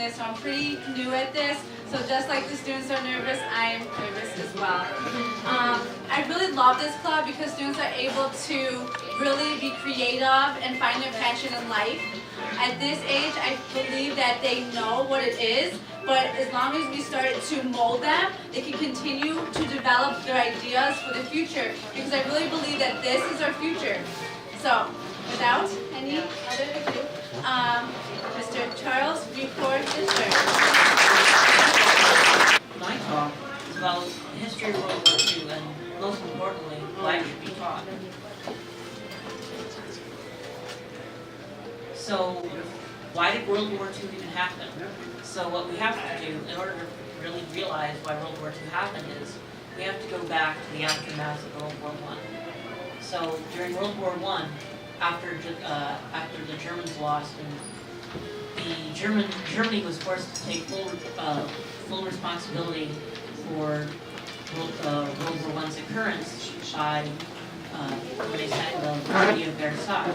this, so I'm pretty new at this. So just like the students are nervous, I am nervous as well. I really love this club because students are able to really be creative and find their passion in life. At this age, I believe that they know what it is, but as long as we start to mold them, they can continue to develop their ideas for the future, because I really believe that this is our future. So, without any other ado, Mr. Charles, report is yours. My talk is about the history of World War II and, most importantly, why it should be taught. So, why did World War II even happen? So what we have to do in order to really realize why World War II happened is we have to go back to the aftermath of World War I. So during World War I, after the Germans lost and Germany was forced to take full responsibility for World War I's occurrence by when they signed the Treaty of Versailles.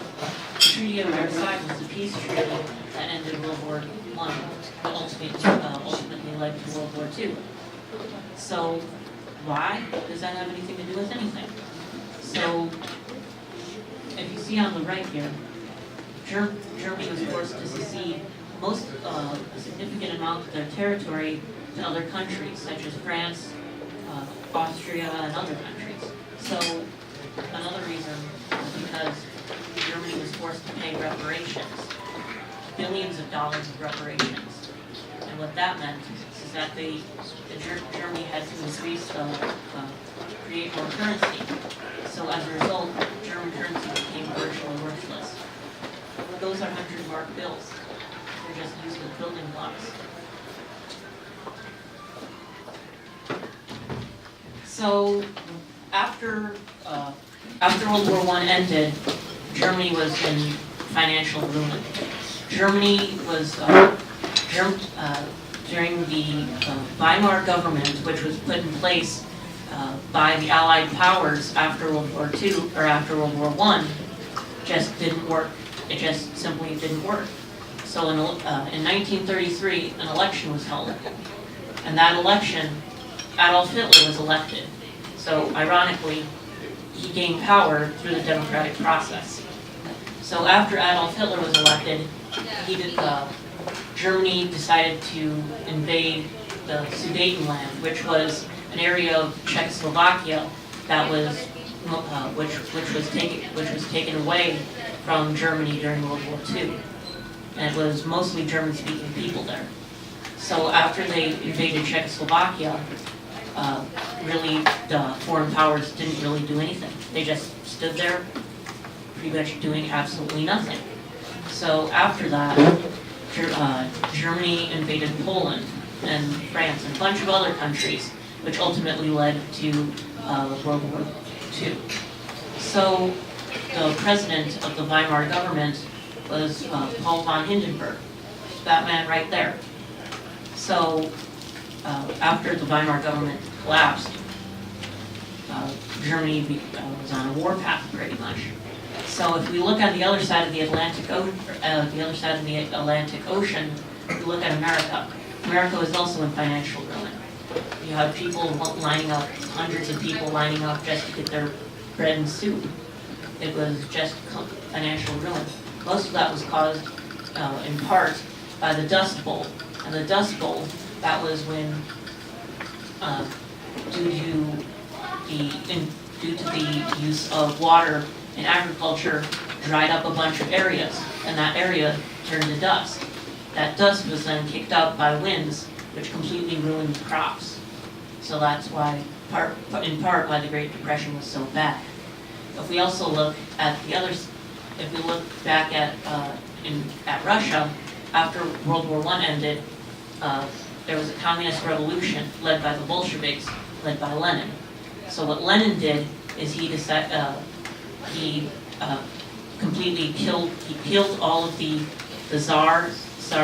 The Treaty of Versailles was a peace treaty that ended World War I, but ultimately led to World War II. So why does that have anything to do with anything? So if you see on the right here, Germany was forced to secede a significant amount of their territory to other countries, such as France, Austria, and other countries. So another reason is because Germany was forced to pay reparations, billions of dollars of reparations. And what that meant is that Germany had to increase, create more currency. So as a result, German currency became virtually worthless. Those are 100-mark bills. They're just used as building blocks. So after World War I ended, Germany was in financial ruin. Germany was during the Weimar government, which was put in place by the Allied powers after World War II or after World War I, just didn't work. It just simply didn't work. So in 1933, an election was held, and that election, Adolf Hitler was elected. So ironically, he gained power through the democratic process. So after Adolf Hitler was elected, Germany decided to invade the Sudetenland, which was an area of Czechoslovakia that was which was taken away from Germany during World War II, and it was mostly German-speaking people there. So after they invaded Czechoslovakia, really the foreign powers didn't really do anything. They just stood there, pretty much doing absolutely nothing. So after that, Germany invaded Poland and France and a bunch of other countries, which ultimately led to World War II. So the president of the Weimar government was Paul von Hindenburg, that man right there. So after the Weimar government collapsed, Germany was on a war path pretty much. So if we look at the other side of the Atlantic Ocean, we look at America. America is also in financial ruin. You have people lining up, hundreds of people lining up just to get their bread and soup. It was just financial ruin. Most of that was caused in part by the Dust Bowl. And the Dust Bowl, that was when, due to the use of water in agriculture, dried up a bunch of areas, and that area turned to dust. That dust was then kicked up by winds, which completely ruined the crops. So that's why, in part, why the Great Depression was so bad. If we also look at if we look back at Russia, after World War I ended, there was a communist revolution led by the Bolsheviks, led by Lenin. So what Lenin did is he completely killed all of the Tsar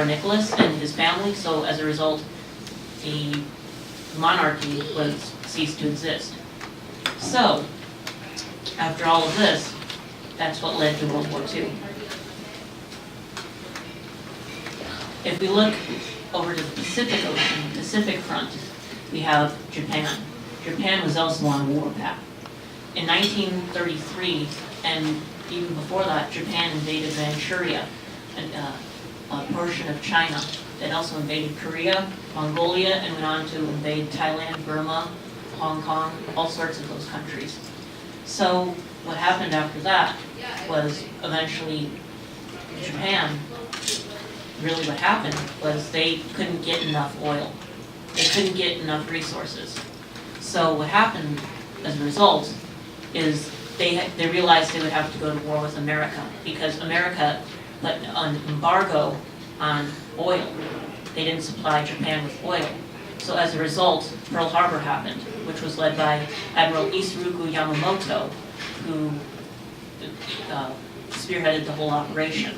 Nicholas and his family. So as a result, the monarchy ceased to exist. So after all of this, that's what led to World War II. If we look over to the Pacific Ocean, Pacific front, we have Japan. Japan was also on a war path. In 1933, and even before that, Japan invaded Manchuria, a portion of China. It also invaded Korea, Mongolia, and went on to invade Thailand, Burma, Hong Kong, all sorts of those countries. So what happened after that was eventually Japan, really what happened was they couldn't get enough oil. They couldn't get enough resources. So what happened as a result is they realized they would have to go to war with America because America put an embargo on oil. They didn't supply Japan with oil. So as a result, Pearl Harbor happened, which was led by Admiral Isoroku Yamamoto, who spearheaded the whole operation.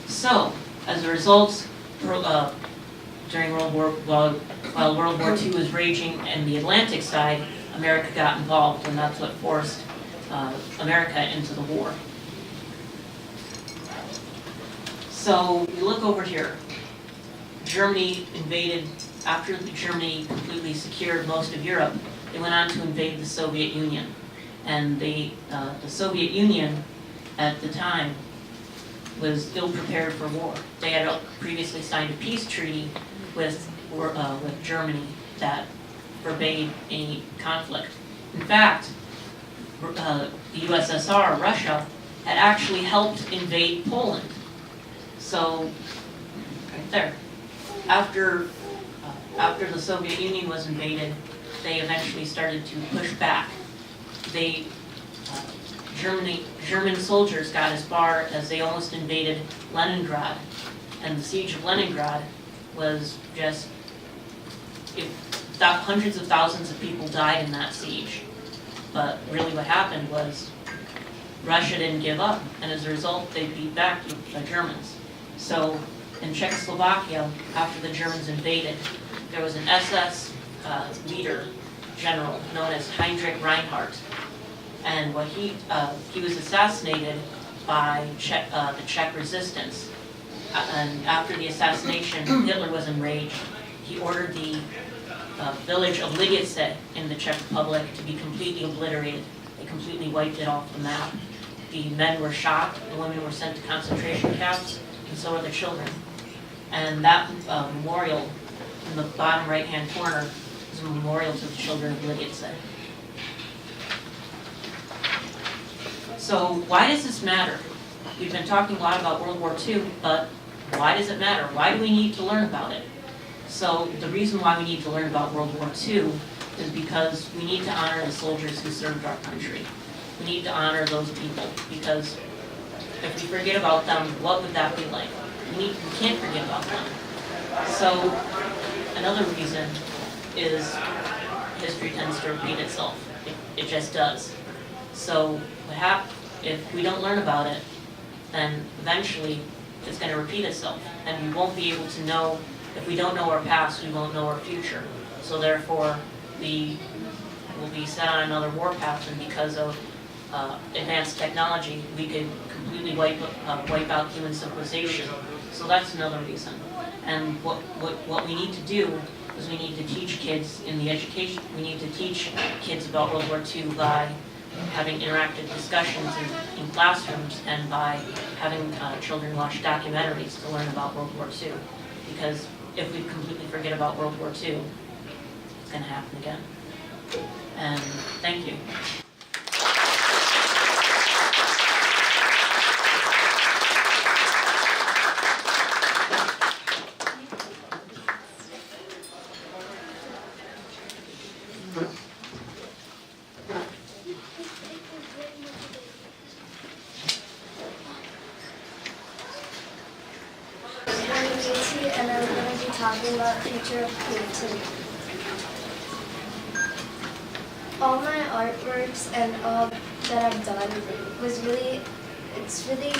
So, as a result, during World War, while World War II was raging in the Atlantic side, America got involved, and that's what forced America into the war. So, you look over here. Germany invaded, after Germany completely secured most of Europe, they went on to invade the Soviet Union. And the Soviet Union, at the time, was ill-prepared for war. They had previously signed a peace treaty with Germany that forbade any conflict. In fact, the USSR, Russia, had actually helped invade Poland. So, right there. After the Soviet Union was invaded, they eventually started to push back. German soldiers got as far as they almost invaded Leningrad, and the siege of Leningrad was just, hundreds of thousands of people died in that siege. But really what happened was Russia didn't give up, and as a result they beat back the Germans. So in Czechoslovakia, after the Germans invaded, there was an SS leader, general, known as Heinrich Reinhardt. And he was assassinated by the Czech resistance. And after the assassination, Hitler was enraged. He ordered the village of Lidice in the Czech Republic to be completely obliterated. They completely wiped it off the map. The men were shot, the women were sent to concentration camps, and so were the children. And that memorial in the bottom right-hand corner is a memorial to the children of Lidice. So why does this matter? We've been talking a lot about World War II, but why does it matter? Why do we need to learn about it? So the reason why we need to learn about World War II is because we need to honor the soldiers who served our country. We need to honor those people, because if we forget about them, what would that be like? We can't forget about them. So another reason is history tends to repeat itself. It just does. So if we don't learn about it, then eventually it's going to repeat itself. And we won't be able to know, if we don't know our past, we won't know our future. So therefore, we will be set on another war path, and because of advanced technology, we could completely wipe out human civilization. So that's another reason. And what we need to do is we need to teach kids in the education, we need to teach kids about World War II by having interactive discussions in classrooms and by having children watch documentaries to learn about World War II. Because if we completely forget about World War II, it's going to happen again. And thank you. And I'm going to be talking about the future of creativity. All my artworks and all that I've done it's really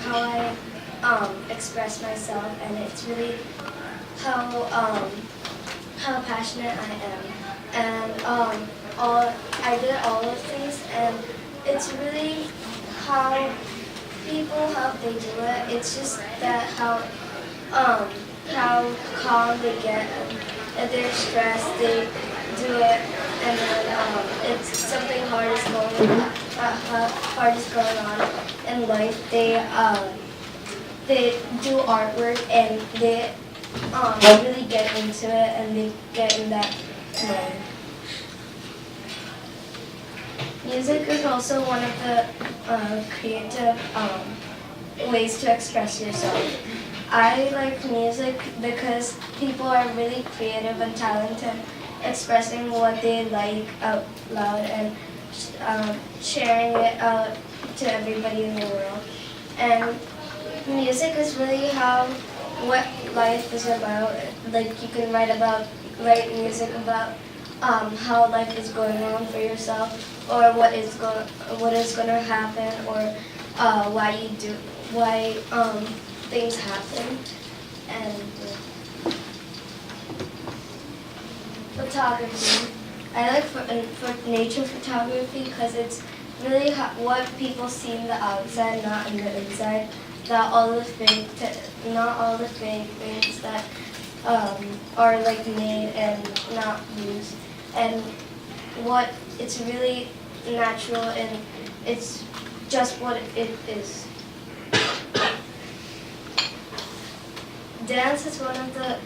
how I express myself, and it's really how passionate I am. And I did all of these, and it's really how they do it. It's just that how calm they get. If they're stressed, they do it, and then it's something hard is going on in life. They do artwork and they really get into it and they get in that mode. Music is also one of the creative ways to express yourself. I like music because people are really creative and talented, expressing what they like out loud and sharing it out to everybody in the world. And music is really what life is about. Like you can write music about how life is going on for yourself, or what is going to happen, or why things happen. And photography. I like for nature photography because it's really what people see in the outside, not in the inside. Not all the fake things that are like made and not used. And what it's really natural and it's just what it is. Dance is one of the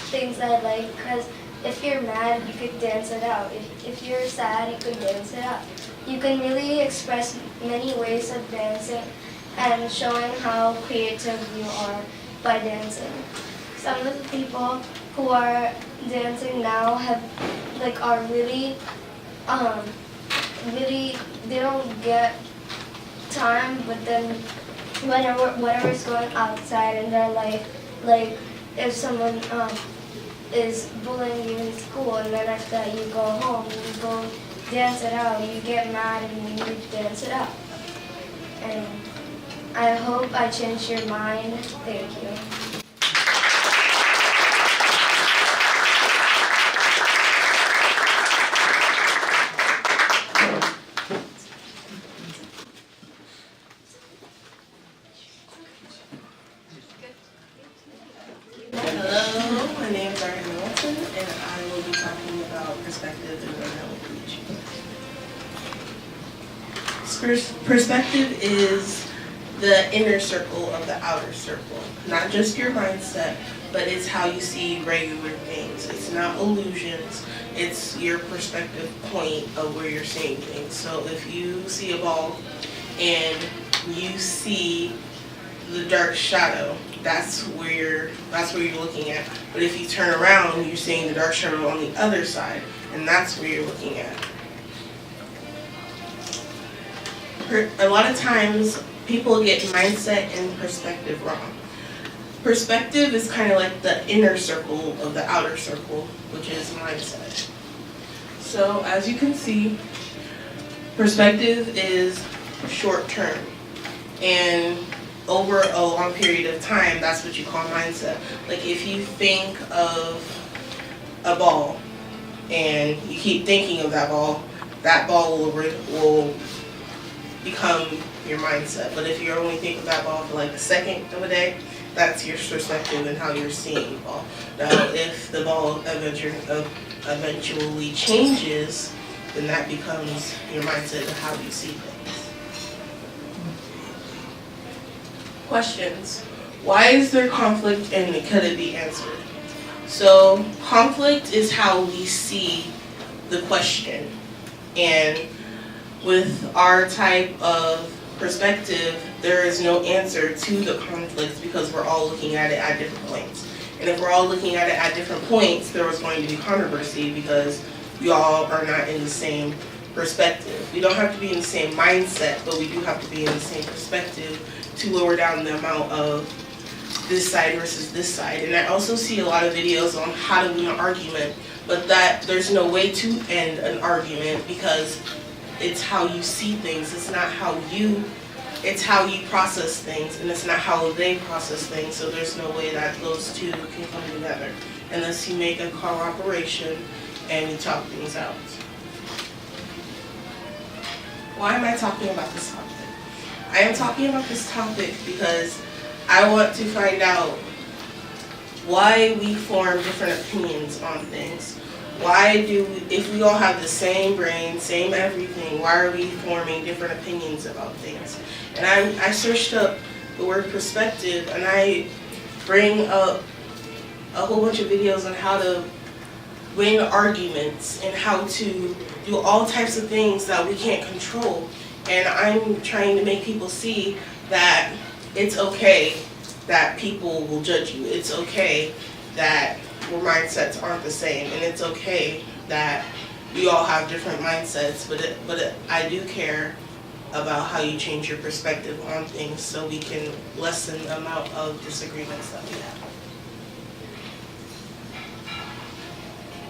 things I like because if you're mad, you could dance it out. If you're sad, you could dance it out. You can really express many ways of dancing and showing how creative you are by dancing. Some of the people who are dancing now are really they don't get time, but then whatever's going outside in their life, like if someone is bullying you in school and then after that you go home, you go dance it out, you get mad and you dance it out. And I hope I changed your mind. Thank you. Hello, my name is Ariana Wilson, and I will be talking about perspective and mental issues. Perspective is the inner circle of the outer circle. Not just your mindset, but it's how you see regular things. It's not illusions, it's your perspective point of where you're seeing things. So if you see a ball and you see the dark shadow, that's where you're looking at. But if you turn around, you're seeing the dark shadow on the other side, and that's where you're looking at. A lot of times, people get mindset and perspective wrong. Perspective is kind of like the inner circle of the outer circle, which is mindset. So as you can see, perspective is short term, and over a long period of time, that's what you call mindset. Like if you think of a ball and you keep thinking of that ball will become your mindset. But if you only think of that ball for like a second of a day, that's your perspective and how you're seeing the ball. Now, if the ball eventually changes, then that becomes your mindset of how you see things. Questions. Why is there conflict and could it be answered? So conflict is how we see the question, and with our type of perspective, there is no answer to the conflict because we're all looking at it at different points. And if we're all looking at it at different points, there was going to be controversy because we all are not in the same perspective. We don't have to be in the same mindset, but we do have to be in the same perspective to lower down the amount of this side versus this side. And I also see a lot of videos on how to win an argument, but that there's no way to end an argument because it's how you see things. It's not how it's how you process things, and it's not how they process things. So there's no way that those two can come together unless you make a cooperation and you talk things out. Why am I talking about this topic? I am talking about this topic because I want to find out why we form different opinions on things. If we all have the same brain, same everything, why are we forming different opinions about things? And I searched up the word perspective, and I bring up a whole bunch of videos on how to win arguments and how to do all types of things that we can't control. And I'm trying to make people see that it's okay that people will judge you. It's okay that your mindsets aren't the same, and it's okay that we all have different mindsets, but I do care about how you change your perspective on things so we can lessen the amount of disagreements that we have.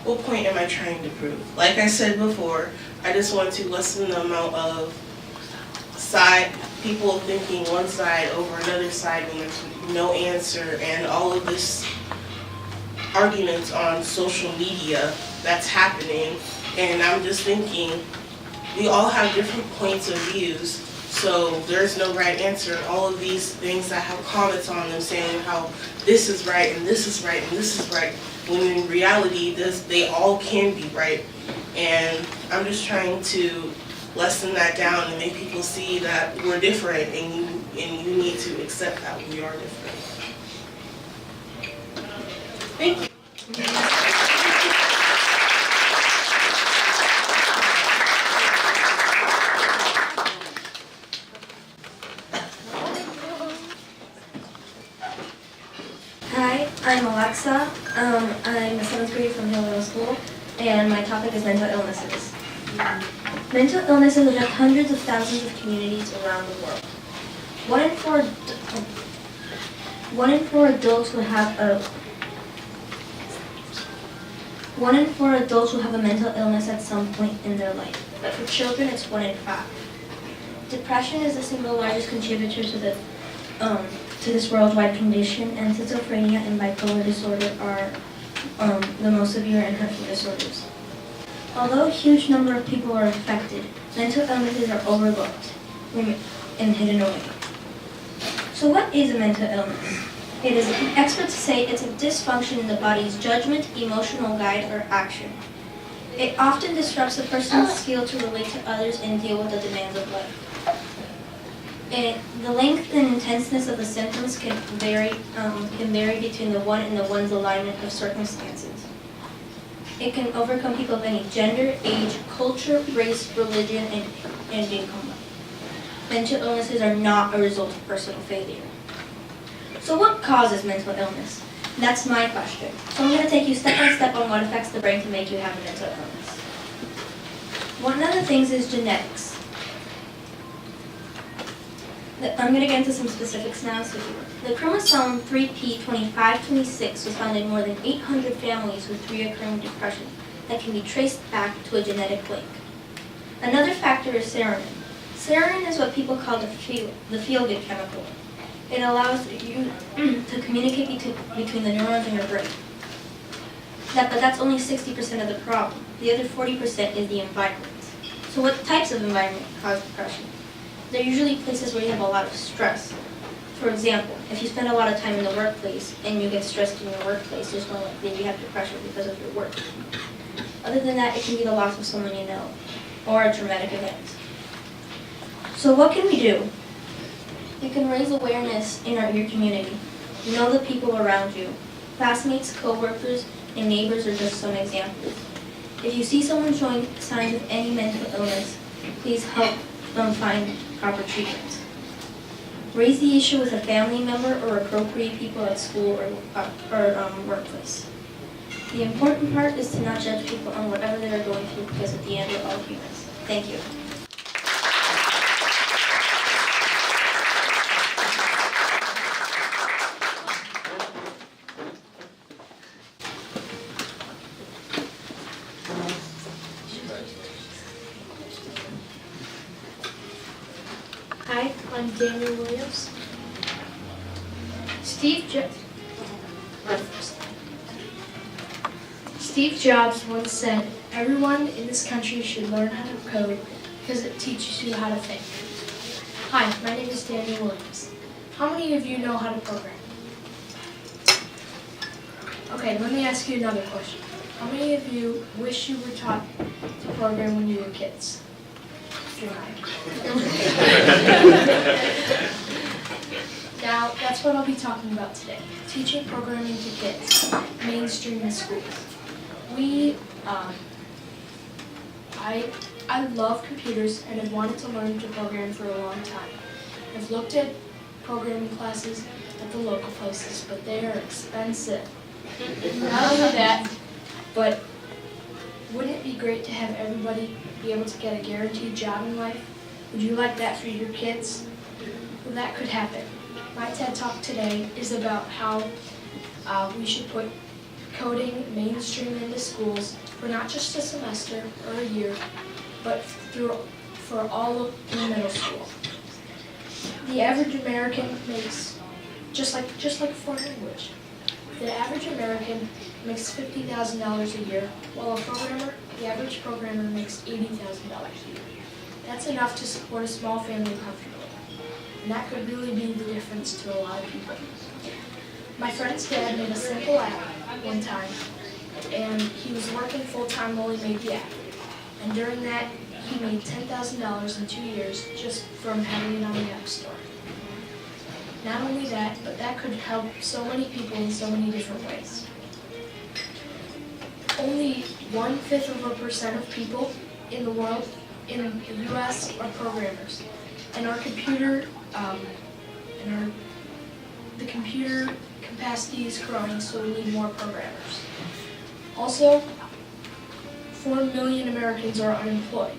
What point am I trying to prove? Like I said before, I just want to lessen the amount of people thinking one side over another side when there's no answer, and all of this arguments on social media that's happening. And I'm just thinking, we all have different points of views, so there's no right answer. All of these things that have comments on them saying how this is right and this is right and this is right, when in reality they all can be right. And I'm just trying to lessen that down and make people see that we're different, and you need to accept that we are different. Thank you. Hi, I'm Alexa. I'm a 7th grader from Midle School, and my topic is mental illnesses. Mental illnesses affect hundreds of thousands of communities around the world. One in four adults will have a mental illness at some point in their life, but for children it's 1 in 5. Depression is the single largest contributor to this worldwide condition, and schizophrenia and bipolar disorder are the most severe and hurtful disorders. Although a huge number of people are affected, mental illnesses are overlooked and hidden away. So what is a mental illness? Experts say it's a dysfunction in the body's judgment, emotional guide, or action. It often disrupts a person's skill to relate to others and deal with the demands of life. The length and intenseness of the symptoms can vary between the one and the one's alignment of circumstances. It can overcome people of any gender, age, culture, race, religion, and income. Mental illnesses are not a result of personal failure. So what causes mental illness? That's my question. So I'm going to take you step by step on what affects the brain to make you have a mental illness. One of the things is genetics. I'm going to get into some specifics now. So the chromosome 3p2526 was found in more than 800 families with reoccurring depression that can be traced back to a genetic link. Another factor is serotonin. Serotonin is what people call the feel-good chemical. It allows you to communicate between the neurons in your brain. But that's only 60% of the problem. The other 40% is the environment. So what types of environment cause depression? They're usually places where you have a lot of stress. For example, if you spend a lot of time in the workplace and you get stressed in your workplace, there's more likely you have depression because of your work. Other than that, it can be the loss of someone you know or a traumatic event. So what can we do? You can raise awareness in your community. Know the people around you. Classmates, co-workers, and neighbors are just some examples. If you see someone showing signs of any mental illness, please help them find proper treatment. Raise the issue with a family member or appropriate people at school or workplace. The important part is to not judge people on whatever they are going through, because at the end we're all humans. Thank you. Hi, I'm Daniel Williams. Steve Jobs once said, "Everyone in this country should learn how to code because it teaches you how to think." Hi, my name is Daniel Williams. How many of you know how to program? Okay, let me ask you another question. How many of you wish you were taught to program when you were kids? Now, that's what I'll be talking about today. Teaching programming to kids, mainstream in schools. I love computers and have wanted to learn to program for a long time. I've looked at programming classes at the local places, but they are expensive. Not only that, but wouldn't it be great to have everybody be able to get a guaranteed job in life? Would you like that for your kids? Well, that could happen. My TED Talk today is about how we should put coding mainstream into schools for not just a semester or a year, but for all of the middle school. The average American makes, just like foreign language, the average American makes $50,000 a year, while the average programmer makes $80,000 a year. That's enough to support a small family comfortably, and that could really be the difference to a lot of people. My friend's dad made a simple app one time, and he was working full-time while he made the app. And during that, he made $10,000 in 2 years just from having it on the App Store. Not only that, but that could help so many people in so many different ways. Only 1/5% of people in the world, in the U.S., are programmers, and the computer capacity is growing, so we need more programmers. Also, 4 million Americans are unemployed.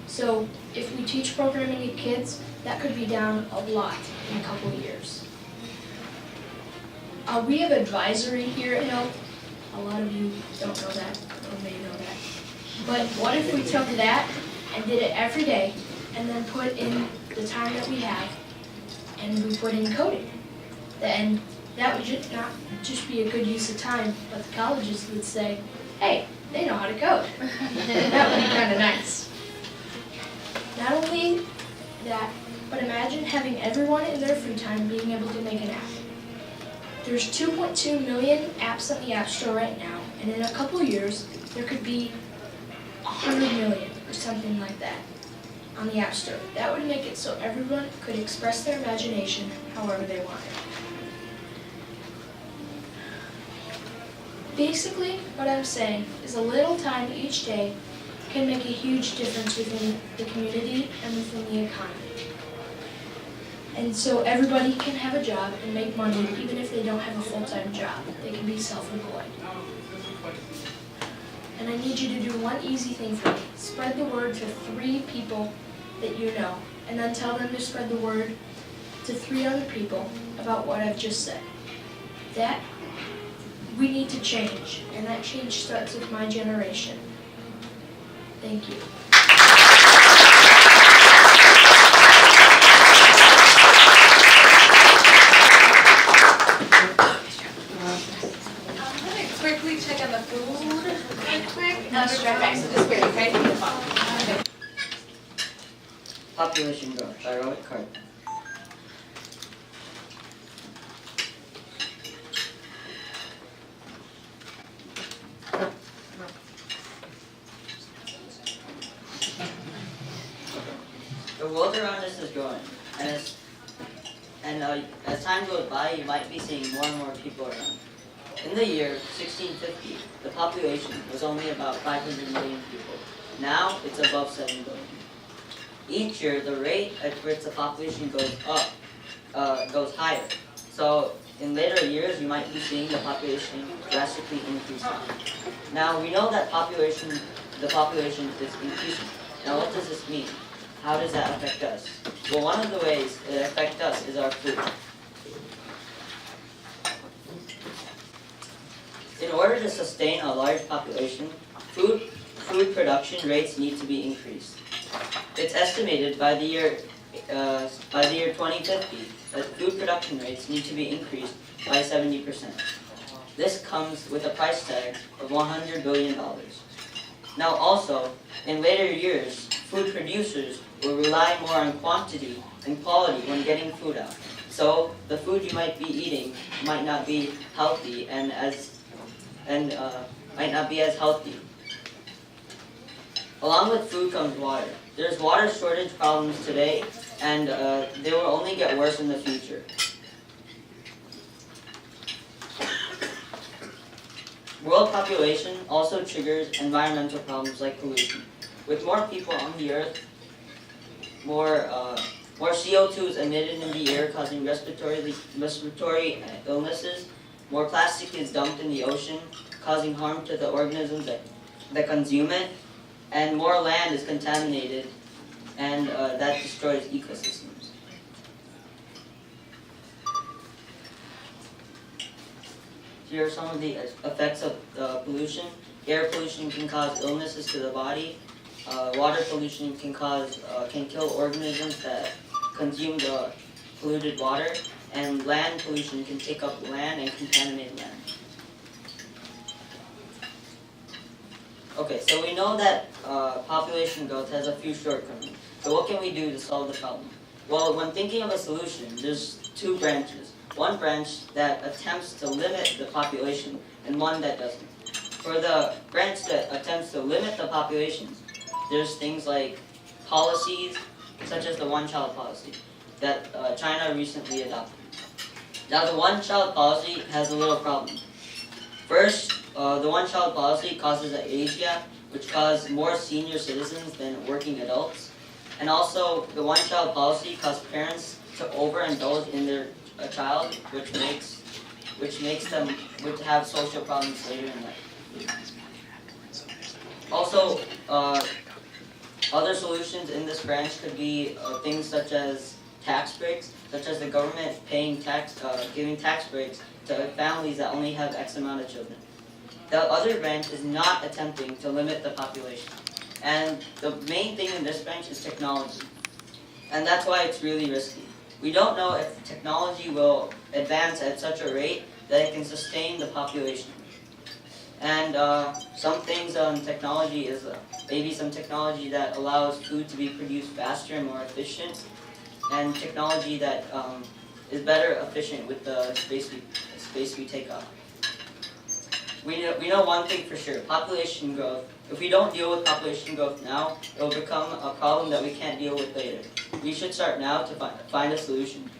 So if we teach programming to kids, that could be down a lot in a couple of years. We have advisory here at Hill. A lot of you don't know that, or may know that. But what if we took that and did it every day, and then put in the time that we have, and we put in coding? Then that would not just be a good use of time, but the colleges would say, hey, they know how to code. That would be kind of nice. Not only that, but imagine having everyone in their free time being able to make an app. There's 2.2 million apps on the App Store right now, and in a couple years, there could be 100 million or something like that on the App Store. That would make it so everyone could express their imagination however they wanted. Basically, what I'm saying is a little time each day can make a huge difference within the community and within the economy. And so everybody can have a job and make money even if they don't have a full-time job. They can be self-employed. And I need you to do one easy thing for me. Spread the word to 3 people that you know, and then tell them to spread the word to 3 other people about what I've just said. That we need to change, and that change starts with my generation. Thank you. I'm going to quickly check on the food real quick, and I'll be right back, so just wait, okay? Population growth by Robert Card. The world around us is growing, and as time goes by, you might be seeing more and more people around. In the year 1650, the population was only about 500 million people. Now, it's above 7 billion. Each year, the rate at which the population goes up goes higher. So, in later years, you might be seeing the population drastically increasing. Now, we know that the population is increasing. Now, what does this mean? How does that affect us? Well, one of the ways it affects us is our food. In order to sustain a large population, food production rates need to be increased. It's estimated by the year 2050 that food production rates need to be increased by 70%. This comes with a price tag of $100 billion. Now also, in later years, food producers will rely more on quantity and quality when getting food out. So the food you might be eating might not be healthy, and as and might not be as healthy. Along with food comes water. There's water shortage problems today, and they will only get worse in the future. World population also triggers environmental problems like pollution. With more people on the earth, more CO2 is emitted in the air, causing respiratory illnesses. More plastic is dumped in the ocean, causing harm to the organisms that consume it. And more land is contaminated, and that destroys ecosystems. Here are some of the effects of pollution. Air pollution can cause illnesses to the body. Water pollution can kill organisms that consume the polluted water. And land pollution can take up land and contaminate land. Okay, so we know that population growth has a few shortcomings. So what can we do to solve the problem? Well, when thinking of a solution, there's two branches. One branch that attempts to limit the population and one that doesn't. For the branch that attempts to limit the population, there's things like policies, such as the one-child policy, that China recently adopted. Now the one-child policy has a little problem. First, the one-child policy causes an age gap, which causes more senior citizens than working adults. And also, the one-child policy causes parents to overindulge in their child, which makes them have social problems later in life. Also, other solutions in this branch could be things such as tax breaks, such as the government giving tax breaks to families that only have X amount of children. The other branch is not attempting to limit the population. And the main thing in this branch is technology. And that's why it's really risky. We don't know if technology will advance at such a rate that it can sustain the population. And some things on technology is maybe some technology that allows food to be produced faster and more efficient, and technology that is better efficient with the space we take up. We know one thing for sure: population growth. If we don't deal with population growth now, it will become a problem that we can't deal with later. We should start now to find a solution.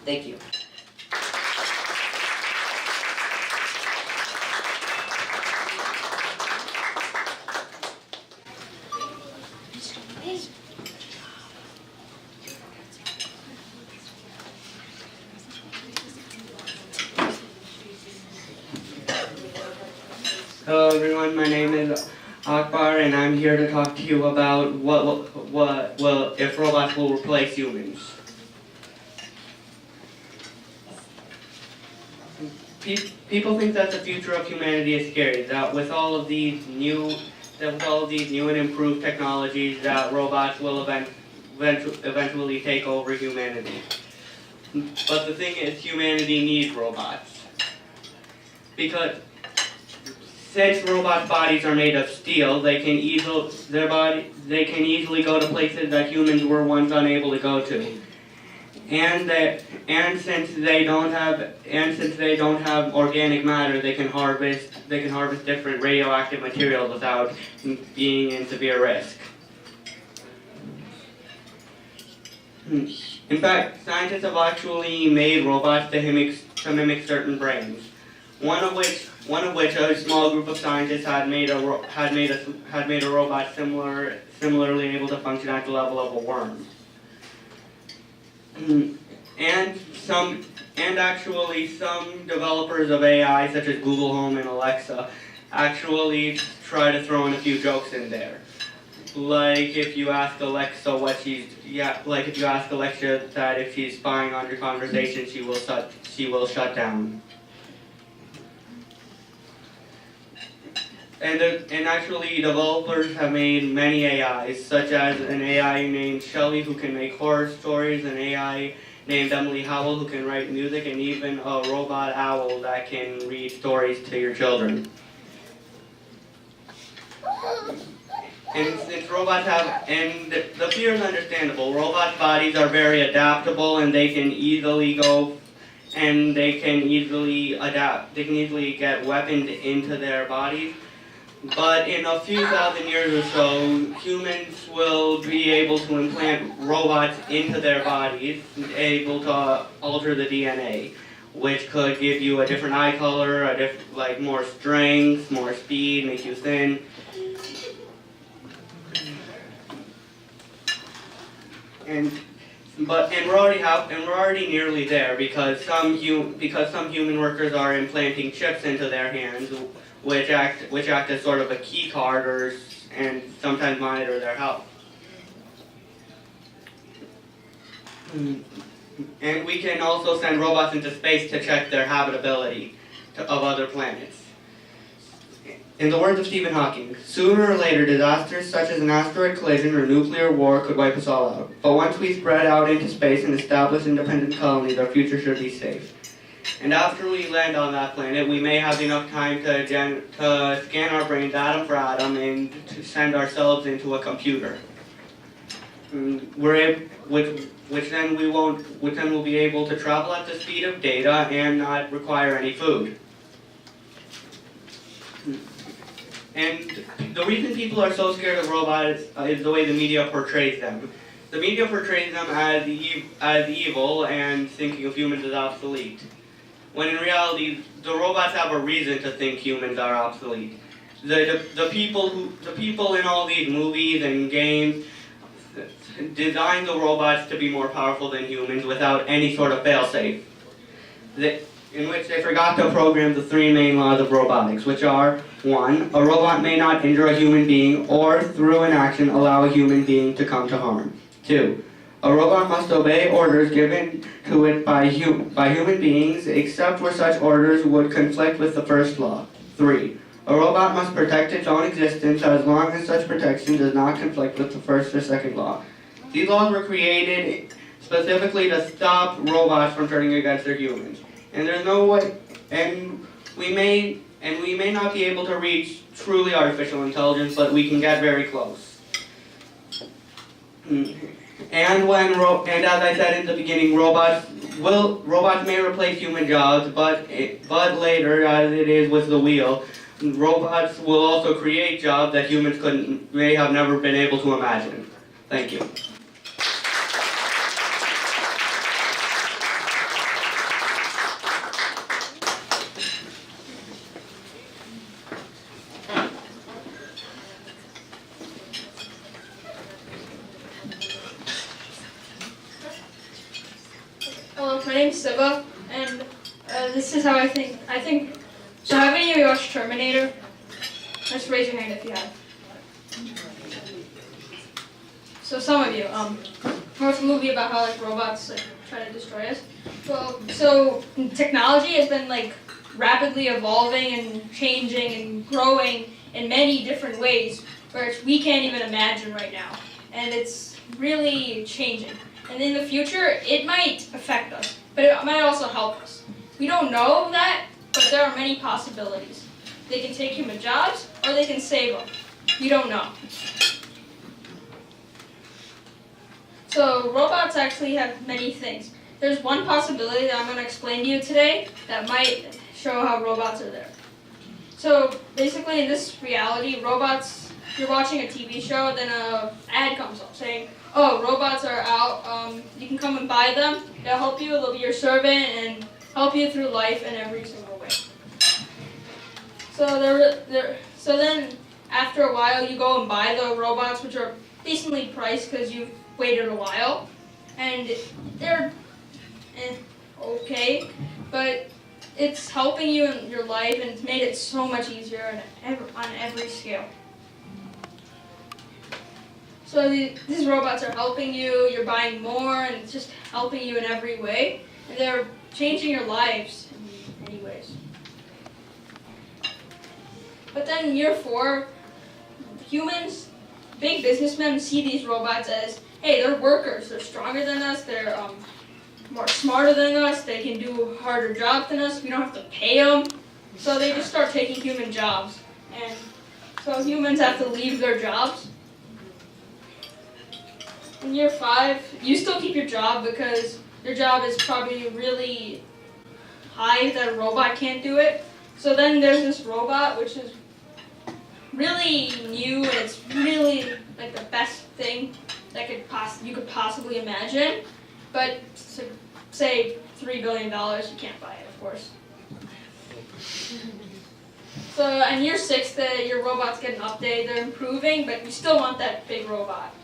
Thank you. Hello everyone, my name is Akbar and I'm here to talk to you about if robots will replace humans. People think that the future of humanity is scary, that with all of these new and improved technologies that robots will eventually take over humanity. But the thing is, humanity needs robots. Because since robots' bodies are made of steel, they can easily go to places that humans were once unable to go to. And since they don't have organic matter, they can harvest different radioactive materials without being in severe risk. In fact, scientists have actually made robots to mimic certain brains. One of which a small group of scientists had made a robot similarly able to function at the level of a worm. And actually some developers of AI, such as Google Home and Alexa, actually try to throw in a few jokes in there. Like if you ask Alexa that if she's spying on your conversation, she will shut down. And actually, developers have made many AIs, such as an AI named Shelley who can make horror stories, an AI named Emily Howell who can write music, and even a robot owl that can read stories to your children. And since the fear is understandable. Robots' bodies are very adaptable, and they can easily go and they can easily adapt. They can easily get weaponed into their bodies. But in a few thousand years or so, humans will be able to implant robots into their bodies, able to alter the DNA, which could give you a different eye color, like more strength, more speed, make you thin. And we're already nearly there because some human workers are implanting chips into their hands, which act as sort of a key card and sometimes monitor their health. And we can also send robots into space to check their habitability of other planets. In the words of Stephen Hawking, sooner or later disasters such as an asteroid collision or nuclear war could wipe us all out. But once we spread out into space and establish independent colonies, our future should be safe. And after we land on that planet, we may have enough time to scan our brains atom for atom and to send ourselves into a computer. Which then we'll be able to travel at the speed of data and not require any food. And the reason people are so scared of robots is the way the media portrays them. The media portrays them as evil and thinking of humans as obsolete. When in reality, the robots have a reason to think humans are obsolete. The people in all these movies and games design the robots to be more powerful than humans without any sort of failsafe. In which they forgot to program the three main laws of robotics, which are: 1, a robot may not injure a human being or, through an action, allow a human being to come to harm. 2, a robot must obey orders given to it by human beings, except where such orders would conflict with the first law. 3, a robot must protect its own existence as long as such protection does not conflict with the first or second law. These laws were created specifically to stop robots from turning against their humans. And there's no way, and we may not be able to reach truly artificial intelligence, but we can get very close. And as I said in the beginning, robots may replace human jobs, but later, as it is with the wheel, robots will also create jobs that humans may have never been able to imagine. Thank you. Hello, my name's Siva, and this is how I think. So have any of you watched Terminator? Just raise your hand if you have. So some of you, it's a movie about how robots try to destroy us. Well, so technology has been rapidly evolving and changing and growing in many different ways, where we can't even imagine right now, and it's really changing. And in the future, it might affect us, but it might also help us. We don't know that, but there are many possibilities. They can take human jobs, or they can save them. We don't know. So robots actually have many things. There's one possibility that I'm going to explain to you today that might show how robots are there. So basically in this reality, robots, you're watching a TV show, then an ad comes up saying, oh, robots are out, you can come and buy them, they'll help you, they'll be your servant, and help you through life in every single way. So then, after a while, you go and buy the robots, which are decently priced because you've waited a while, and they're okay, but it's helping you in your life, and it's made it so much easier on every scale. So these robots are helping you, you're buying more, and it's just helping you in every way. And they're changing your lives in many ways. But then in year 4, humans, big businessmen see these robots as, hey, they're workers, they're stronger than us, they're more smarter than us, they can do harder jobs than us, we don't have to pay them. So they just start taking human jobs. And so humans have to leave their jobs. In year 5, you still keep your job because your job is probably really high that a robot can't do it. So then there's this robot, which is really new, and it's really like the best thing that you could possibly imagine. But to say $3 billion, you can't buy it, of course. So in year 6, your robots get an update. They're improving, but you still want that big robot.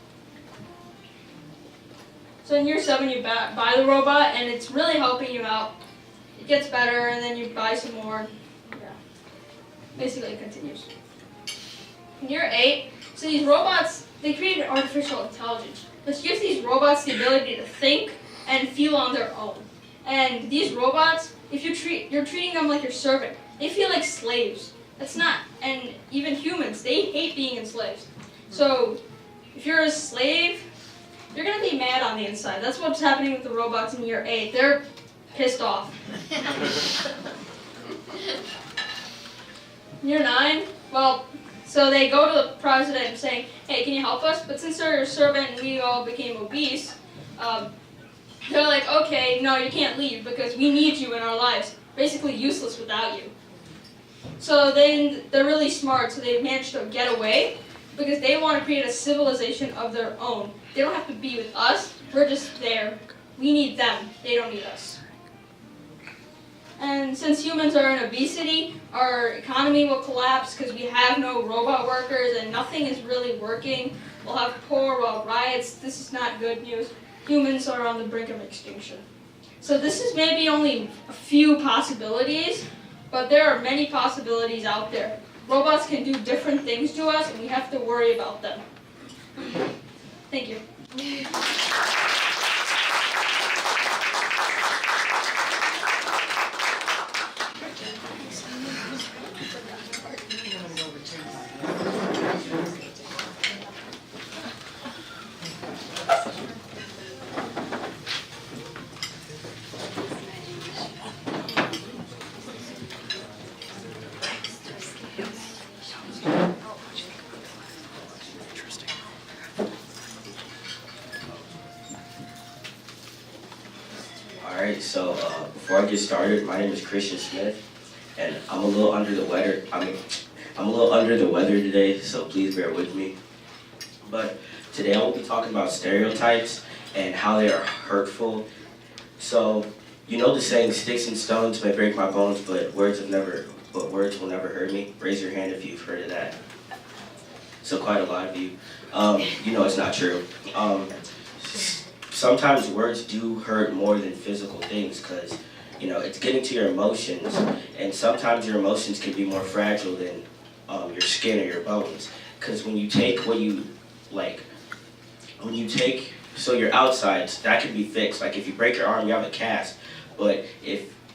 So in year 7, you buy the robot, and it's really helping you out. It gets better, and then you buy some more. Yeah. Basically, it continues. In year 8, so these robots, they created artificial intelligence, which gives these robots the ability to think and feel on their own. And these robots, if you're treating them like your servant, they feel like slaves. That's not, and even humans, they hate being enslaved. So if you're a slave, you're gonna be mad on the inside. That's what's happening with the robots in year 8. They're pissed off. Year 9, well, so they go to the president saying, hey, can you help us? But since they're your servant and we all became obese, they're like, okay, no, you can't leave because we need you in our lives. Basically useless without you. So then they're really smart, so they managed to get away because they want to create a civilization of their own. They don't have to be with us, we're just there. We need them, they don't need us. And since humans are in obesity, our economy will collapse because we have no robot workers and nothing is really working. We'll have poor, we'll have riots. This is not good news. Humans are on the brink of extinction. So this is maybe only a few possibilities, but there are many possibilities out there. Robots can do different things to us and we have to worry about them. Thank you. Alright, so before I get started, my name is Christian Smith, and I'm a little under the weather. I'm a little under the weather today, so please bear with me. But today I will be talking about stereotypes and how they are hurtful. So you know the saying, "Sticks and stones may break my bones, but words will never hurt me." Raise your hand if you've heard of that. So quite a lot of you. You know it's not true. Sometimes words do hurt more than physical things because, you know, it's getting to your emotions, and sometimes your emotions can be more fragile than your skin or your bones. Because when you take so your outsides, that can be fixed. Like if you break your arm, you have a cast. But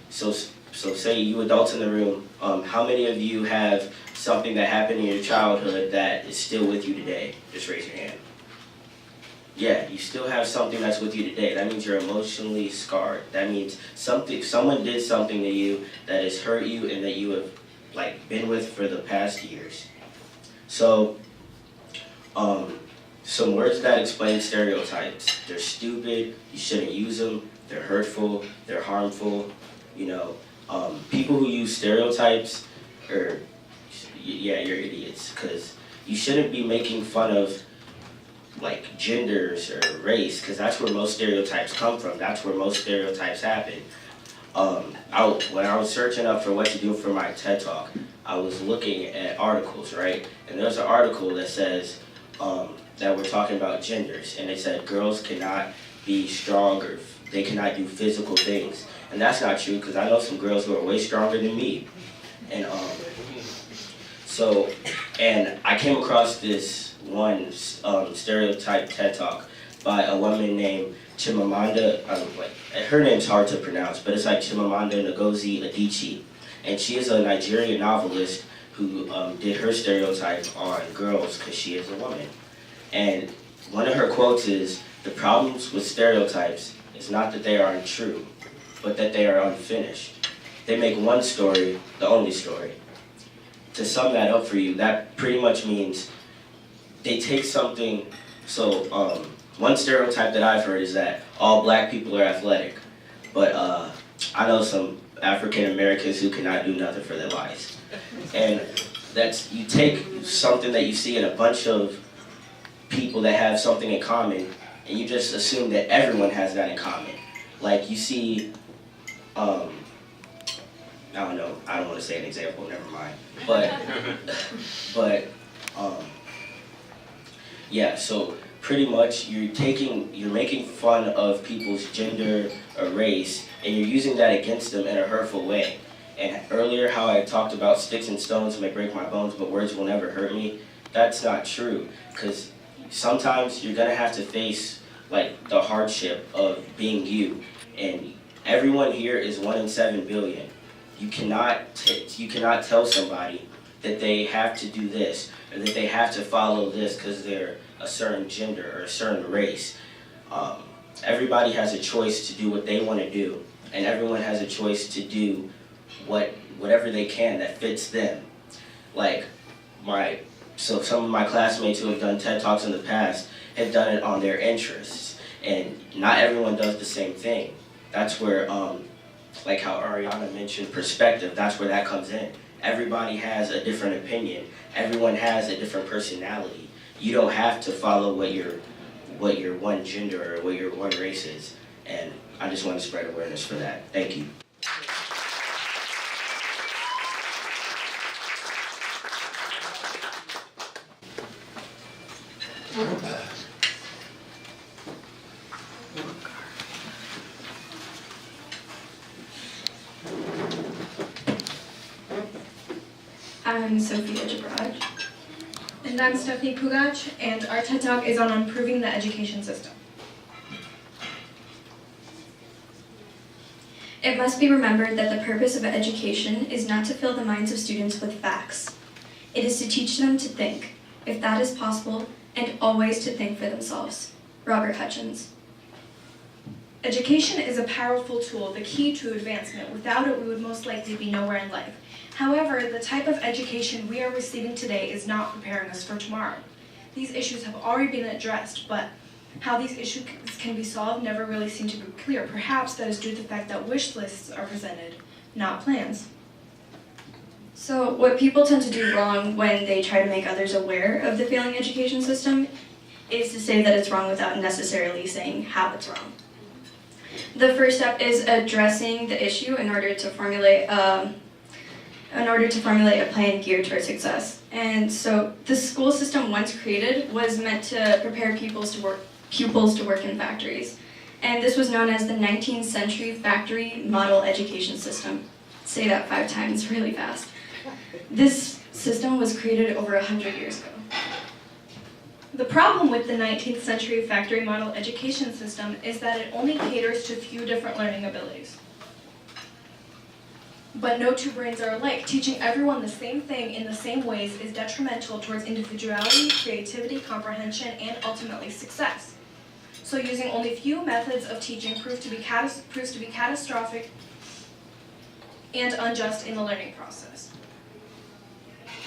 so say you adults in the room, how many of you have something that happened in your childhood that is still with you today? Just raise your hand. Yeah, you still have something that's with you today. That means you're emotionally scarred. That means someone did something to you that has hurt you and that you have been with for the past years. So, some words that explain stereotypes. They're stupid, you shouldn't use them, they're hurtful, they're harmful. You know, people who use stereotypes you're idiots, because you shouldn't be making fun of genders or race, because that's where most stereotypes come from. That's where most stereotypes happen. When I was searching up for what to do for my TED Talk, I was looking at articles, right? And there's an article that says that we're talking about genders, and it said girls cannot be stronger, they cannot do physical things. And that's not true, because I know some girls who are way stronger than me. And and I came across this one stereotype TED Talk by a woman named Chimamanda, her name's hard to pronounce, but it's Chimamanda Ngozi Adichie. And she is a Nigerian novelist who did her stereotype on girls because she is a woman. And one of her quotes is, "The problems with stereotypes is not that they are untrue, but that they are unfinished. They make one story the only story." To sum that up for you, that pretty much means they take something. So one stereotype that I've heard is that all black people are athletic, but I know some African Americans who cannot do nothing for their lives. And you take something that you see in a bunch of people that have something in common, and you just assume that everyone has that in common. Like you see, I don't know, I don't want to say an example, never mind. But yeah, so pretty much you're making fun of people's gender or race, and you're using that against them in a hurtful way. And earlier how I talked about sticks and stones may break my bones, but words will never hurt me, that's not true. Because sometimes you're gonna have to face like the hardship of being you. And everyone here is 1 in 7 billion. You cannot tell somebody that they have to do this, or that they have to follow this because they're a certain gender or a certain race. Everybody has a choice to do what they want to do, and everyone has a choice to do whatever they can that fits them. Like so some of my classmates who have done TED Talks in the past have done it on their interests, and not everyone does the same thing. That's where, like how Ariana mentioned perspective, that's where that comes in. Everybody has a different opinion. Everyone has a different personality. You don't have to follow what your one gender or what your one race is. And I just want to spread awareness for that. Thank you. I'm Sophia Jabraj. And I'm Stephanie Pugach, and our TED Talk is on improving the education system. It must be remembered that the purpose of education is not to fill the minds of students with facts. It is to teach them to think, if that is possible, and always to think for themselves. Robert Hutchins. Education is a powerful tool, the key to advancement. Without it, we would most likely be nowhere in life. However, the type of education we are receiving today is not preparing us for tomorrow. These issues have already been addressed, but how these issues can be solved never really seem to be clear. Perhaps that is due to the fact that wish lists are presented, not plans. So what people tend to do wrong when they try to make others aware of the failing education system is to say that it's wrong without necessarily saying how it's wrong. The first step is addressing the issue in order to formulate a plan geared towards success. And so the school system once created was meant to prepare pupils to work in factories. And this was known as the 19th century factory model education system. Say that 5 times really fast. This system was created over 100 years ago. The problem with the 19th century factory model education system is that it only caters to few different learning abilities. But no two brains are alike. Teaching everyone the same thing in the same ways is detrimental towards individuality, creativity, comprehension, and ultimately success. So using only few methods of teaching proves to be catastrophic and unjust in the learning process.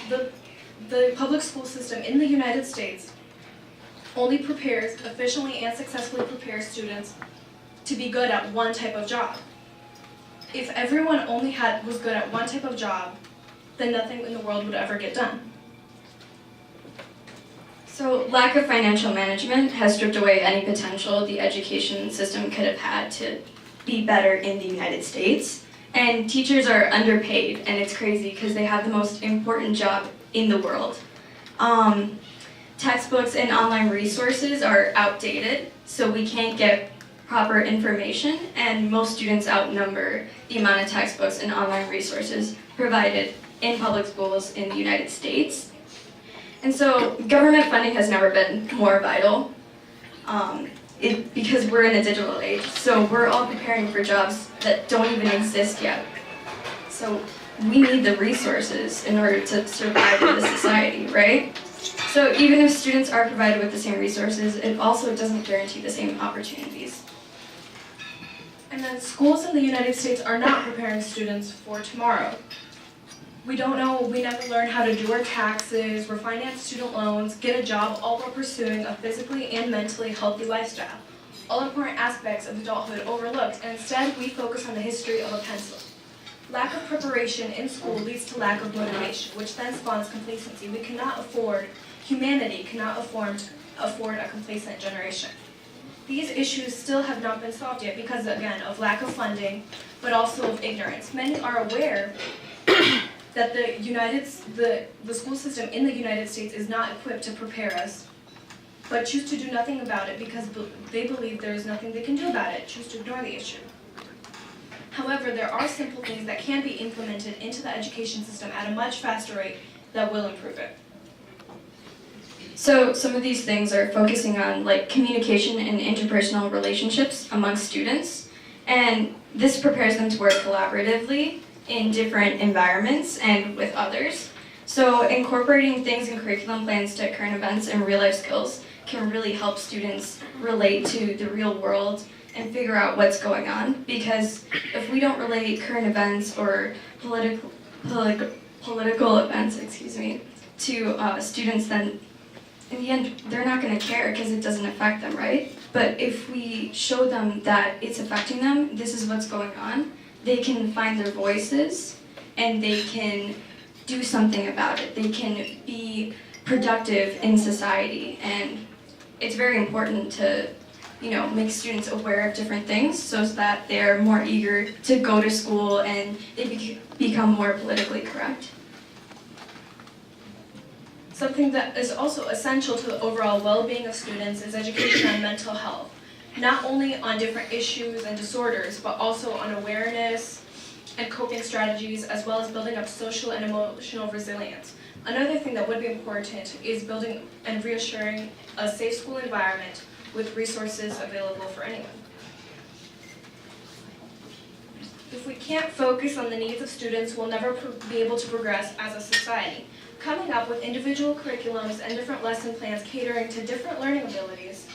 The public school system in the United States only efficiently and successfully prepares students to be good at one type of job. If everyone only was good at one type of job, then nothing in the world would ever get done. So lack of financial management has stripped away any potential the education system could have had to be better in the United States. And teachers are underpaid, and it's crazy because they have the most important job in the world. Textbooks and online resources are outdated, so we can't get proper information, and most students outnumber the amount of textbooks and online resources provided in public schools in the United States. And so government funding has never been more vital because we're in a digital age. So we're all preparing for jobs that don't even exist yet. So we need the resources in order to survive in this society, right? So even if students are provided with the same resources, it also doesn't guarantee the same opportunities. And then schools in the United States are not preparing students for tomorrow. We don't know, we never learn how to do our taxes, refinance student loans, get a job, all while pursuing a physically and mentally healthy lifestyle. All important aspects of adulthood overlooked, and instead we focus on the history of a pencil. Lack of preparation in school leads to lack of motivation, which then spawns complacency. Humanity cannot afford a complacent generation. These issues still have not been solved yet because, again, of lack of funding, but also of ignorance. Many are aware that the school system in the United States is not equipped to prepare us, but choose to do nothing about it because they believe there is nothing they can do about it, choose to ignore the issue. However, there are simple things that can be implemented into the education system at a much faster rate that will improve it. So some of these things are focusing on like communication and interpersonal relationships among students, and this prepares them to work collaboratively in different environments and with others. So incorporating things in curriculum plans to current events and real life skills can really help students relate to the real world and figure out what's going on, because if we don't relate current events or political events, to students, then in the end, they're not going to care because it doesn't affect them, right? But if we show them that it's affecting them, this is what's going on, they can find their voices and they can do something about it. They can be productive in society, and it's very important to, make students aware of different things so that they're more eager to go to school and they become more politically correct. Something that is also essential to the overall well-being of students is education on mental health, not only on different issues and disorders, but also on awareness and coping strategies, as well as building up social and emotional resilience. Another thing that would be important is building and reassuring a safe school environment with resources available for anyone. If we can't focus on the needs of students, we'll never be able to progress as a society. Coming up with individual curriculums and different lesson plans catering to different learning abilities,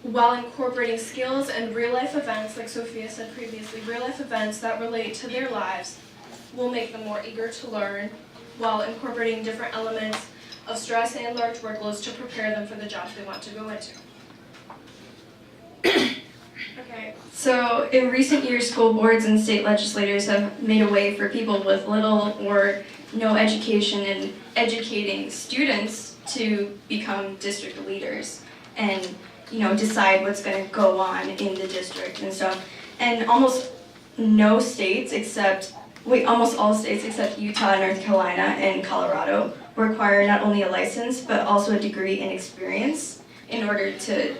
while incorporating skills and real-life events, like Sophia said previously, real-life events that relate to their lives, will make them more eager to learn, while incorporating different elements of stress and large workloads to prepare them for the jobs they want to go into. Okay, so in recent years, school boards and state legislators have made a way for people with little or no education in educating students to become district leaders and, decide what's going to go on in the district and stuff. And almost all states except Utah, North Carolina, and Colorado require not only a license, but also a degree in experience in order to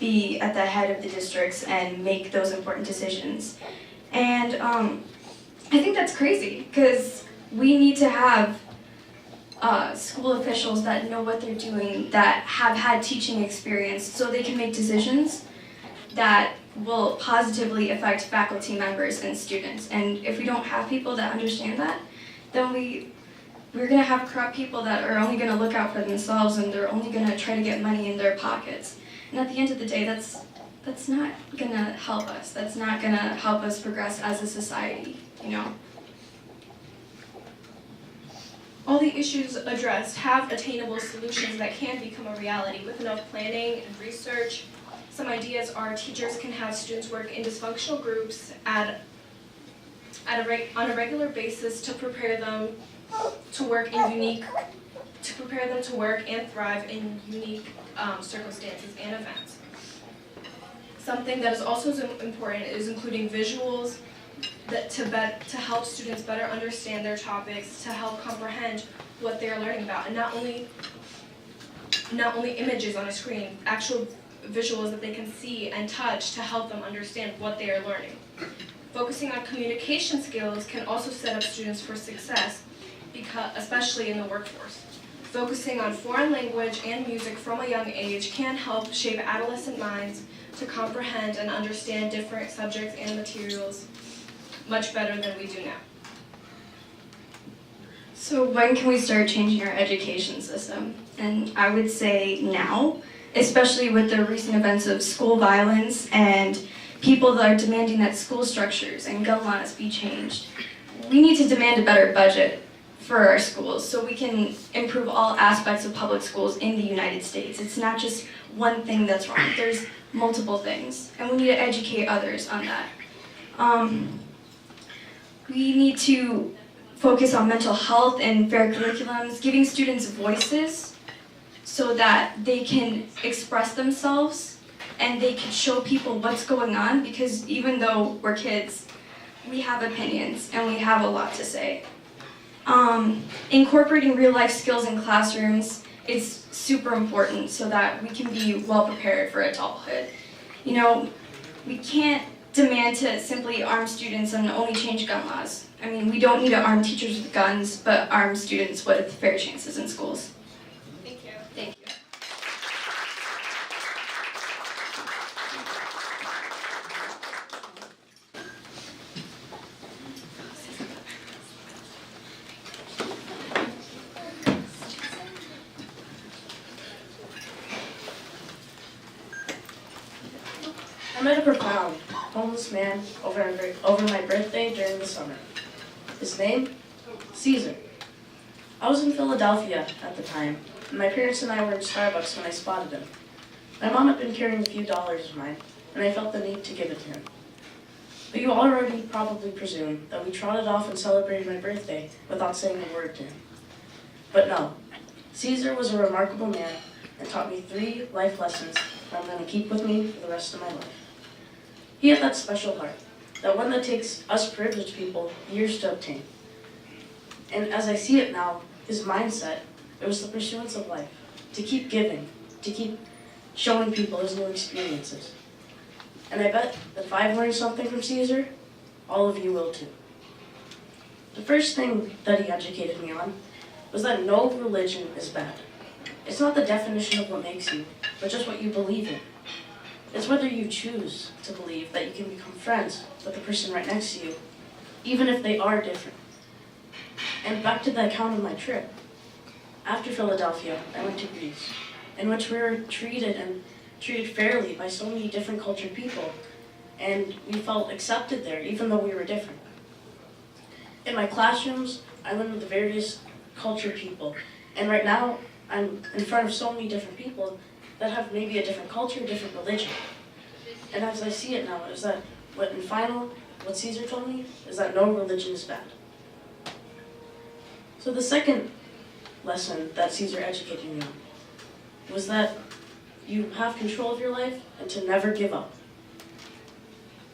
be at the head of the districts and make those important decisions. And I think that's crazy, because we need to have school officials that know what they're doing, that have had teaching experience, so they can make decisions that will positively affect faculty members and students. And if we don't have people that understand that, then we're going to have corrupt people that are only going to look out for themselves, and they're only going to try to get money in their pockets. And at the end of the day, that's not going to help us. That's not going to help us progress as a society, All the issues addressed have attainable solutions that can become a reality with enough planning and research. Some ideas are teachers can have students work in dysfunctional groups on a regular basis to prepare them to work and thrive in unique circumstances and events. Something that is also important is including visuals to help students better understand their topics, to help comprehend what they are learning about, and not only images on a screen, actual visuals that they can see and touch to help them understand what they are learning. Focusing on communication skills can also set up students for success, especially in the workforce. Focusing on foreign language and music from a young age can help shape adolescent minds to comprehend and understand different subjects and materials much better than we do now. So when can we start changing our education system? And I would say now, especially with the recent events of school violence and people that are demanding that school structures and gun laws be changed. We need to demand a better budget for our schools so we can improve all aspects of public schools in the United States. It's not just one thing that's wrong. There's multiple things, and we need to educate others on that. We need to focus on mental health and fair curriculums, giving students voices so that they can express themselves and they can show people what's going on, because even though we're kids, we have opinions and we have a lot to say. Incorporating real life skills in classrooms is super important so that we can be well prepared for adulthood. You know, we can't demand to simply arm students and only change gun laws. I mean, we don't need to arm teachers with guns, but arm students with fair chances in schools. Thank you. Thank you. I met a profound, homeless man over my birthday during the summer. His name? Caesar. I was in Philadelphia at the time, and my parents and I were in Starbucks when I spotted him. My mom had been carrying a few dollars of mine, and I felt the need to give it to him. But you already probably presume that we trotted off and celebrated my birthday without saying a word to him. But no, Caesar was a remarkable man and taught me 3 life lessons that I'm going to keep with me for the rest of my life. He had that special heart, that one that takes us privileged people years to obtain. And as I see it now, his mindset, it was the pursuance of life, to keep giving, to keep showing people his new experiences. And I bet that if I've learned something from Caesar, all of you will too. The first thing that he educated me on was that no religion is bad. It's not the definition of what makes you, but just what you believe in. It's whether you choose to believe that you can become friends with the person right next to you, even if they are different. And back to the account of my trip. After Philadelphia, I went to Greece, in which we were treated fairly by so many different cultured people, and we felt accepted there, even though we were different. In my classrooms, I learned with the various cultured people, and right now, I'm in front of so many different people that have maybe a different culture, different religion. And as I see it now, is that what Caesar told me is that no religion is bad. So the second lesson that Caesar educated me on was that you have control of your life and to never give up.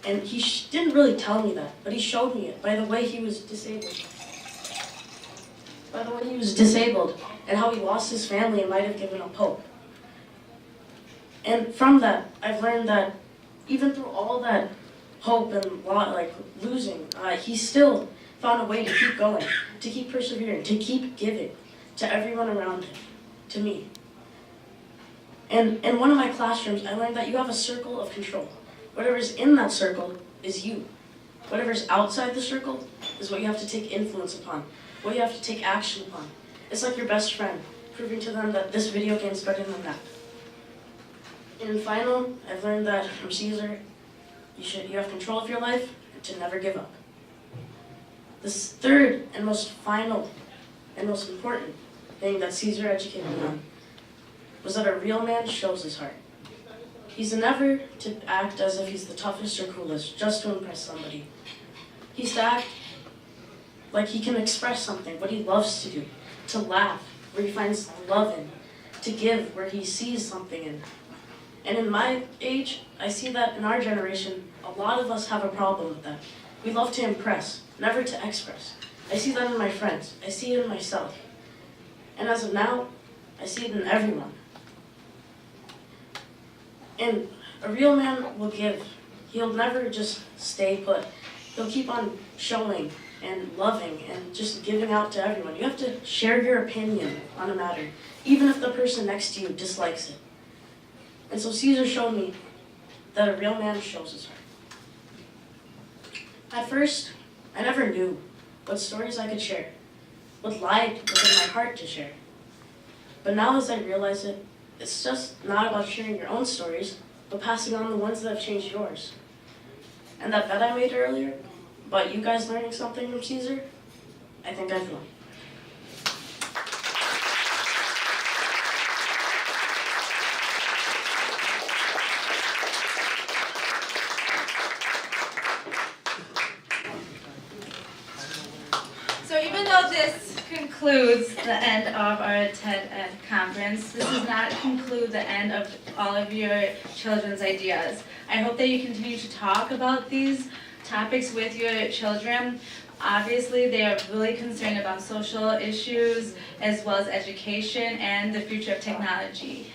And he didn't really tell me that, but he showed me it by the way he was disabled. By the way he was disabled and how he lost his family and might have given up hope. And from that, I've learned that even through all that hope and losing, he still found a way to keep going, to keep persevering, to keep giving to everyone around him, to me. And in one of my classrooms, I learned that you have a circle of control. Whatever's in that circle is you. Whatever's outside the circle is what you have to take influence upon, what you have to take action upon. It's like your best friend, proving to them that this video game is better than that. And in final, I've learned that from Caesar, you have control of your life and to never give up. This third and most final and most important thing that Caesar educated me on was that a real man shows his heart. He's never to act as if he's the toughest or coolest just to impress somebody. He's to act like he can express something, what he loves to do, to laugh where he finds love in, to give where he sees something in. And in my age, I see that in our generation, a lot of us have a problem with that. We love to impress, never to express. I see that in my friends. I see it in myself. And as of now, I see it in everyone. And a real man will give. He'll never just stay put. He'll keep on showing and loving and just giving out to everyone. You have to share your opinion on a matter, even if the person next to you dislikes it. And so Caesar showed me that a real man shows his heart. At first, I never knew what stories I could share, what lied within my heart to share. But now as I realize it, it's just not about sharing your own stories, but passing on the ones that have changed yours. And that bet I made earlier, about you guys learning something from Caesar, I think I've won. concludes the end of our TED Ed conference. This does not conclude the end of all of your children's ideas. I hope that you continue to talk about these topics with your children. Obviously, they are really concerned about social issues as well as education and the future of technology.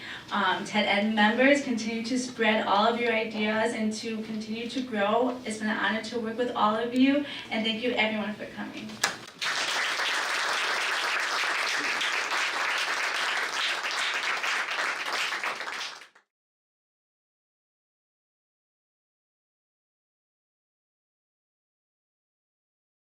TED Ed members, continue to spread all of your ideas and to continue to grow. It's been an honor to work with all of you, and thank you everyone for coming.